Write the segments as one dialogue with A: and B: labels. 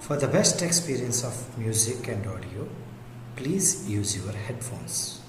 A: For the best experience of music and audio, please use your headphones.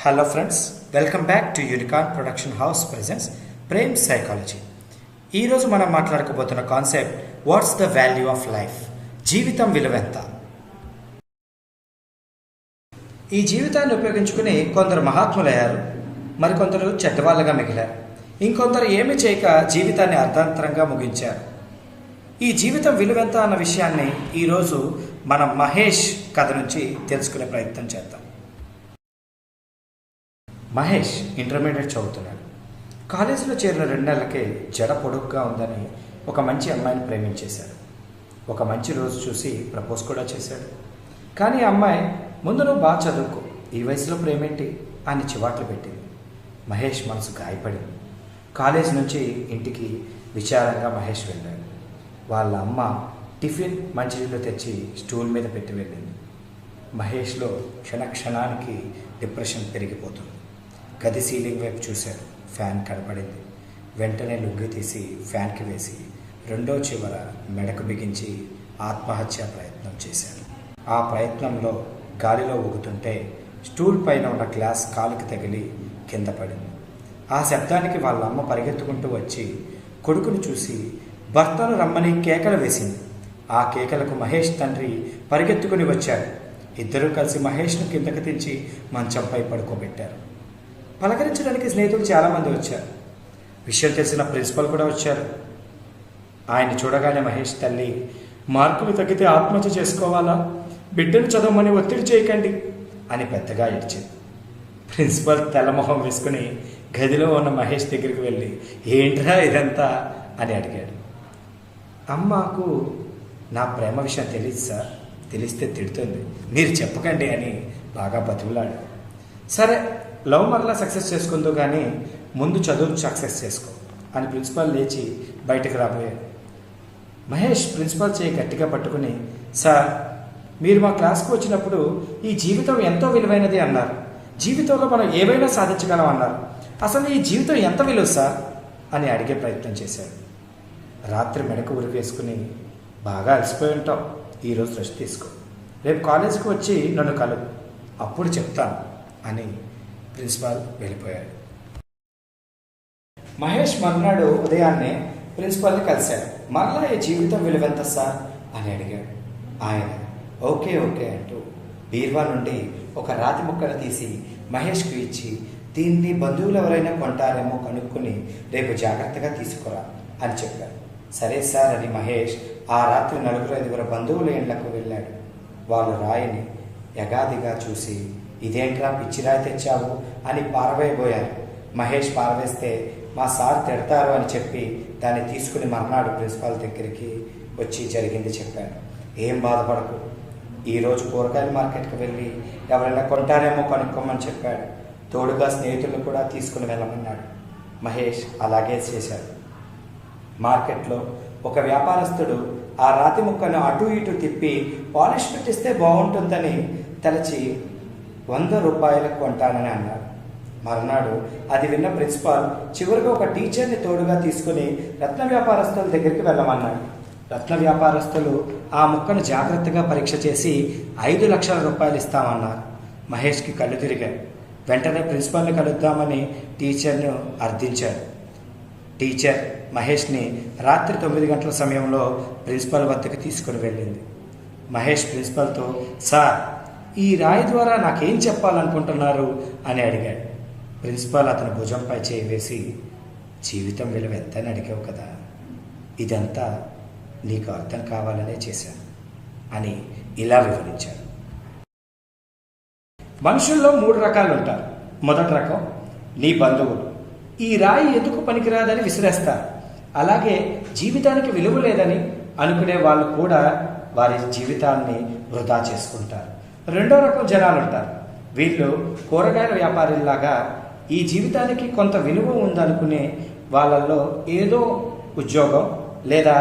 A: Hello friends, welcome back to Unicorn Production House presents Prem Psychology. ఈరోజు మనం మాట్లాడుకోబోతున్న concept what's the value of life, జీవితం విలువెంత. ఈ జీవితాన్ని ఉపయోగించుకుని కొందరు మహాత్ములయ్యారు, మరికొందరు చెడ్డవాళ్ళగా మిగిలారు, ఇంకొందరు ఏమి చేయక జీవితాన్ని అర్థాంతరంగా ముగించారు. ఈ జీవితం విలువెంత అన్న విషయాన్ని ఈరోజు మనం మహేష్ కథ నుంచి తెలుసుకునే ప్రయత్నం చేద్దాం. మహేష్ ఇంటర్మీడియట్ చదువుతున్నాడు. కాలేజీలో చేరిన 2 నెలలకే జడ పొడుగ్గా ఉందని ఒక మంచి అమ్మాయిని ప్రేమించేశాడు. ఒక మంచి రోజు చూసి ప్రపోజ్ కూడా చేశాడు. కానీ ఆ అమ్మాయి ముందు నువ్వు బాగా చదువుకో, ఈ వయసులో ప్రేమేంటి అని చివాట్లు పెట్టింది. మహేష్ మనసు గాయపడింది. కాలేజ్ నుంచి ఇంటికి విచారంగా మహేష్ వెళ్ళాడు. వాళ్ళ అమ్మ టిఫిన్ మంచినీళ్ళు తెచ్చి స్టూల్ మీద పెట్టి వెళ్ళింది. మహేష్లో క్షణానికి డిప్రెషన్ పెరిగిపోతుంది. గది సీలింగ్ వైపు చూశాడు. ఫ్యాన్ కనపడింది. వెంటనే లుంగి తీసి ఫ్యాన్కి వేసి 2వ చివర మెడకు బిగించి ఆత్మహత్య ప్రయత్నం చేశాడు. ఆ ప్రయత్నంలో గాలిలో ఊగుతుంటే స్టూల్ పైన ఉన్న గ్లాస్ కాలుకి తగిలి కింద పడింది. ఆ శబ్దానికి వాళ్ళ అమ్మ పరిగెత్తుకుంటూ వచ్చి కొడుకును చూసి భర్తను రమ్మని కేకలు వేసింది. ఆ కేకలకు మహేష్ తండ్రి పరిగెత్తుకుని వచ్చాడు. ఇద్దరూ కలిసి మహేష్ను కిందకి దించి మంచంపై పడుకోబెట్టారు. పలకరించడానికి స్నేహితులు చాలామంది వచ్చారు. విషయం తెలిసిన ప్రిన్సిపల్ కూడా వచ్చారు. ఆయన చూడగానే మహేష్ తల్లి, మార్కులు తగ్గితే ఆత్మహత్య చేసుకోవాలా, బిడ్డను చదవమని ఒత్తిడి చేయకండి అని పెద్దగా ఏడ్చింది. ప్రిన్సిపల్ తెల్లమొహం వేసుకుని గదిలో ఉన్న మహేష్ దగ్గరికి వెళ్ళి ఏంట్రా ఇదంతా అని అడిగాడు. అమ్మకు నా ప్రేమ విషయం తెలియదు సార్, తెలిస్తే తిడుతుంది, మీరు చెప్పకండి అని బాగా బతుకులాడు. సరే, లవ్ మరలా సక్సెస్ చేసుకుందో కానీ ముందు చదువు సక్సెస్ చేసుకో అని ప్రిన్సిపాల్ లేచి బయటకు రాబోయాడు. మహేష్ ప్రిన్సిపాల్ చేయి గట్టిగా పట్టుకుని, సార్ మీరు మా క్లాస్కి వచ్చినప్పుడు ఈ జీవితం ఎంతో విలువైనది అన్నారు, జీవితంలో మనం ఏవైనా సాధించగలం అన్నారు, అసలు ఈ జీవితం ఎంత విలువ సార్ అని అడిగే ప్రయత్నం చేశాడు. రాత్రి మెడకు ఉరి వేసుకుని, బాగా అలసిపోయి ఉంటాం, ఈరోజు రెస్ట్ తీసుకో, రేపు కాలేజీకి వచ్చి నన్ను కలు, అప్పుడు చెప్తాను అని ప్రిన్సిపాల్ వెళ్ళిపోయాడు. మహేష్ మర్నాడు ఉదయాన్నే ప్రిన్సిపాల్ని కలిశాడు. మరలా ఈ జీవితం విలువెంత సార్ అని అడిగాడు. ఆయన ఓకే అంటూ బీర్వా నుండి ఒక రాతి ముక్కను తీసి మహేష్కు ఇచ్చి, దీన్ని బంధువులు ఎవరైనా కొంటారేమో కనుక్కొని రేపు జాగ్రత్తగా తీసుకురా అని చెప్పారు. సరే సార్ అని మహేష్ ఆ రాత్రి 4-5 బంధువుల ఇళ్లకు వెళ్ళాడు. వాళ్ళు రాయిని యగాదిగా చూసి, ఇదేంట్రా పిచ్చిరాయి తెచ్చావు అని పారవేయబోయారు. మహేష్ పారవేస్తే మా సార్ తిడతారు అని చెప్పి దాన్ని తీసుకుని మర్నాడు ప్రిన్సిపాల్ దగ్గరికి వచ్చి జరిగింది చెప్పాడు. ఏం బాధపడకు, ఈరోజు కూరగాయల మార్కెట్కి వెళ్ళి ఎవరైనా కొంటారేమో కనుక్కోమని చెప్పాడు. తోడుగా స్నేహితులను కూడా తీసుకుని వెళ్ళమన్నాడు. మహేష్ అలాగే చేశాడు. మార్కెట్లో ఒక వ్యాపారస్తుడు ఆ రాతి ముక్కను అటు ఇటు తిప్పి పాలిష్ పెట్టిస్తే బాగుంటుందని తలచి 100 రూపాయలకు కొంటానని అన్నాడు. మర్నాడు అది విన్న ప్రిన్సిపాల్ చివరిగా ఒక టీచర్ని తోడుగా తీసుకుని రత్న వ్యాపారస్తుల దగ్గరికి వెళ్ళమన్నాడు. రత్న వ్యాపారస్తులు ఆ ముక్కను జాగ్రత్తగా పరీక్ష చేసి 5 లక్షల రూపాయలు ఇస్తామన్నారు. మహేష్కి కళ్ళు తిరిగాయి. వెంటనే ప్రిన్సిపాల్ని కలుద్దామని టీచర్ను అర్థించాడు. టీచర్ మహేష్ని రాత్రి 9 గంటల సమయంలో ప్రిన్సిపాల్ వద్దకు తీసుకుని వెళ్ళింది. మహేష్ ప్రిన్సిపాల్తో, సార్ ఈ రాయి ద్వారా నాకేం చెప్పాలనుకుంటున్నారు అని అడిగాడు. ప్రిన్సిపాల్ అతని భుజంపై చేయి వేసి, జీవితం విలువ ఎంత అని అడిగావు కదా, ఇదంతా నీకు అర్థం కావాలనే చేశాను అని ఇలా వివరించారు. మనుషుల్లో 3 రకాలు ఉంటారు. మొదటి రకం నీ బంధువులు. ఈ రాయి ఎందుకు పనికిరాదని విసిరేస్తారు. అలాగే జీవితానికి విలువ లేదని అనుకునే వాళ్ళు కూడా వారి జీవితాన్ని వృధా చేసుకుంటారు. రెండో రకం జనాలు ఉంటారు. వీళ్ళు కూరగాయల వ్యాపారుల్లాగా ఈ జీవితానికి కొంత విలువ ఉందనుకునే వాళ్ళల్లో ఏదో ఉద్యోగం లేదా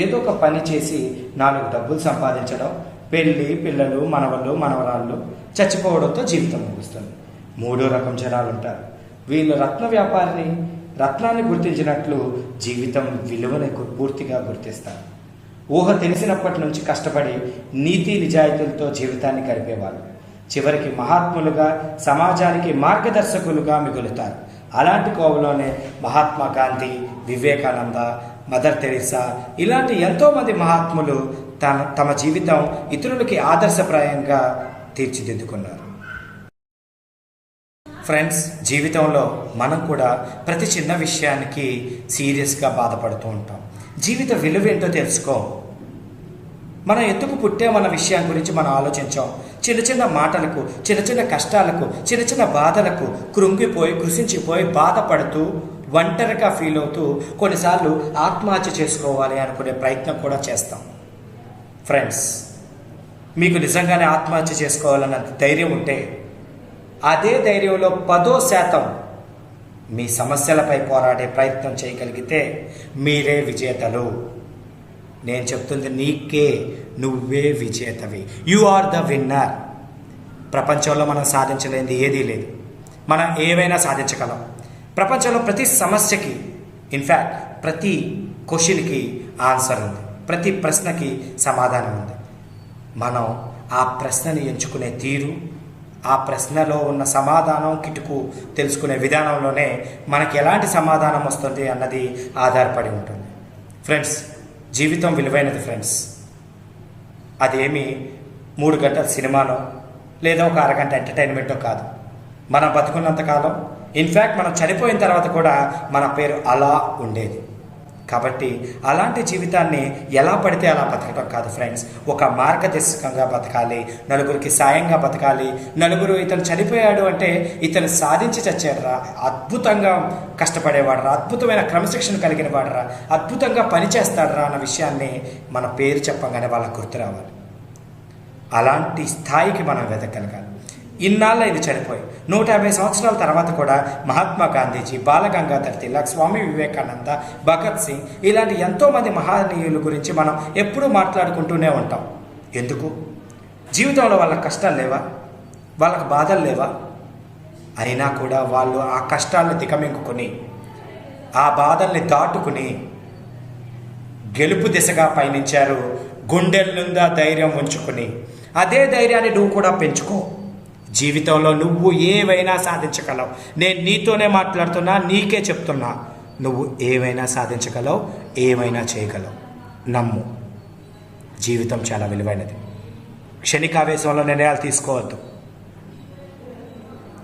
A: ఏదో ఒక పని చేసి 4 డబ్బులు సంపాదించడం, పెళ్ళి, పిల్లలు, మనవళ్ళు, మనవరాళ్ళు, చచ్చిపోవడంతో జీవితం ముగుస్తుంది. మూడో రకం జనాలు ఉంటారు. వీళ్ళు రత్నాన్ని గుర్తించినట్లు జీవితం విలువని పూర్తిగా గుర్తిస్తారు. ఊహ తెలిసినప్పటి నుంచి కష్టపడి నీతి నిజాయితీలతో జీవితాన్ని గడిపేవాళ్ళు చివరికి మహాత్ములుగా, సమాజానికి మార్గదర్శకులుగా మిగులుతారు. అలాంటి కోవలోనే మహాత్మా గాంధీ, వివేకానంద, మదర్ తెరీసా ఇలాంటి ఎంతోమంది మహాత్ములు తమ జీవితం ఇతరులకి ఆదర్శప్రాయంగా తీర్చిదిద్దుకున్నారు. ఫ్రెండ్స్, జీవితంలో మనం కూడా ప్రతి చిన్న విషయానికి సీరియస్గా బాధపడుతూ ఉంటాం. జీవిత విలువ ఏంటో తెలుసుకో. మనం ఎందుకు పుట్టామన్న విషయం గురించి మనం ఆలోచించాం. చిన్న చిన్న మాటలకు, చిన్న చిన్న కష్టాలకు, చిన్న చిన్న బాధలకు కృంగిపోయి, కృషించిపోయి, బాధపడుతూ, ఒంటరిగా ఫీల్ అవుతూ కొన్నిసార్లు ఆత్మహత్య చేసుకోవాలి అనుకునే ప్రయత్నం కూడా చేస్తాం. ఫ్రెండ్స్, మీకు నిజంగానే ఆత్మహత్య చేసుకోవాలన్న ధైర్యం ఉంటే అదే ధైర్యంలో 10% మీ సమస్యలపై పోరాడే ప్రయత్నం చేయగలిగితే మీరే విజేతలు. నేను చెప్తుంది నీకే, నువ్వే విజేతవి. You are the winner. ప్రపంచంలో మనం సాధించలేనిది ఏదీ లేదు. మనం ఏవైనా సాధించగలం. ప్రపంచంలో ప్రతి సమస్యకి, ఇన్ఫ్యాక్ట్ ప్రతి క్వశ్చన్కి ఆన్సర్ ఉంది. ప్రతి ప్రశ్నకి సమాధానం ఉంది. మనం ఆ ప్రశ్నని ఎంచుకునే తీరు, ఆ ప్రశ్నలో ఉన్న సమాధానం కిటుకు తెలుసుకునే విధానంలోనే మనకి ఎలాంటి సమాధానం వస్తుంది అన్నది ఆధారపడి ఉంటుంది. ఫ్రెండ్స్, జీవితం విలువైనది ఫ్రెండ్స్. అదేమి 3 గంటల సినిమానో లేదా ఒక అరగంట ఎంటర్టైన్మెంటో కాదు. మనం బతుకున్నంతకాలం, ఇన్ఫ్యాక్ట్ మనం చనిపోయిన తర్వాత కూడా మన పేరు అలా ఉండేది. కాబట్టి అలాంటి జీవితాన్ని ఎలా పడితే అలా బతకడం కాదు ఫ్రెండ్స్. ఒక మార్గదర్శకంగా బతకాలి, నలుగురికి సాయంగా బతకాలి. నలుగురు ఇతను చనిపోయాడు అంటే ఇతను సాధించి చచ్చాడురా, అద్భుతంగా కష్టపడేవాడరా, అద్భుతమైన క్రమశిక్షణ కలిగిన వాడరా, అద్భుతంగా పనిచేస్తాడరా అన్న విషయాన్ని మన పేరు చెప్పగానే వాళ్ళకు గుర్తు రావాలి. అలాంటి స్థాయికి మనం వెతకగలగాలి. ఇన్నాళ్ళ ఇది చనిపోయి 150 సంవత్సరాల తర్వాత కూడా మహాత్మా గాంధీజీ, బాలగంగాధర్ తిలక్, స్వామి వివేకానంద, భగత్ సింగ్ ఇలాంటి ఎంతోమంది మహనీయుల గురించి మనం ఎప్పుడూ మాట్లాడుకుంటూనే ఉంటాం. ఎందుకు? జీవితంలో వాళ్ళకి కష్టాలు లేవా? వాళ్ళకి బాధలు లేవా? అయినా కూడా వాళ్ళు ఆ కష్టాలను దిగమింగుకొని, ఆ బాధల్ని దాటుకుని గెలుపు దిశగా పయనించారు. గుండెల్నుందా ధైర్యం ఉంచుకుని. అదే ధైర్యాన్ని నువ్వు కూడా పెంచుకో. జీవితంలో నువ్వు ఏవైనా సాధించగలవు. నేను నీతోనే మాట్లాడుతున్నా, నీకే చెప్తున్నా. నువ్వు ఏవైనా సాధించగలవు, ఏమైనా చేయగలవు. నమ్ము. జీవితం చాలా విలువైనది. క్షణికావేశంలో నిర్ణయాలు తీసుకోవద్దు.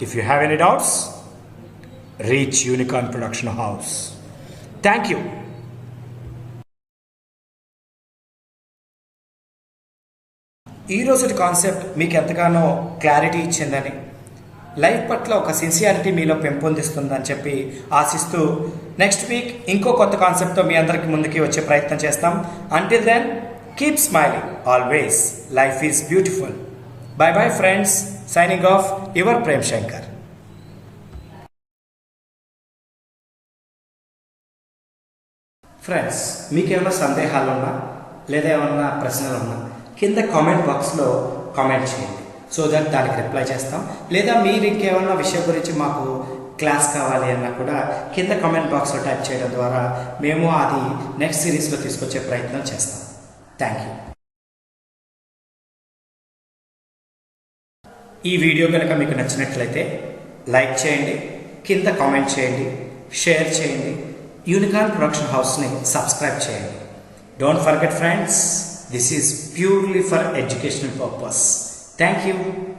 A: If you have any doubts, reach unicorn production house. Thank you. ఈరోజు కాన్సెప్ట్ మీకు ఎంతగానో క్లారిటీ ఇచ్చిందని, లైఫ్ పట్ల ఒక సిన్సియారిటీ మీలో పెంపొందిస్తుందని చెప్పి ఆశిస్తూ నెక్స్ట్ వీక్ ఇంకో కొత్త కాన్సెప్ట్తో మీ అందరికి ముందుకి వచ్చే ప్రయత్నం చేస్తాం. Until then, keep smiling always. Life is beautiful. Bye bye friends. Signing off, your Prem Shankar. Friends, మీకు ఏమైనా సందేహాలు ఉన్నా లేదా ఏమన్నా ప్రశ్నలు ఉన్నా కింద కామెంట్ బాక్స్లో కామెంట్ చేయండి. సో దట్ దానికి రిప్లై చేస్తాం. లేదా మీరు ఇంకేమన్నా విషయం గురించి మాకు క్లాస్ కావాలి అన్నా కూడా కింద కామెంట్ బాక్స్లో టైప్ చేయడం ద్వారా మేము అది నెక్స్ట్ సిరీస్లో తీసుకొచ్చే ప్రయత్నం చేస్తాం. Thank you. ఈ వీడియో కనుక మీకు నచ్చినట్లయితే లైక్ చేయండి, కింద కామెంట్ చేయండి, షేర్ చేయండి, యూనికార్న్ ప్రొడక్షన్ హౌస్ని సబ్స్క్రైబ్ చేయండి. Don't forget friends, this is purely for educational purpose. Thank you.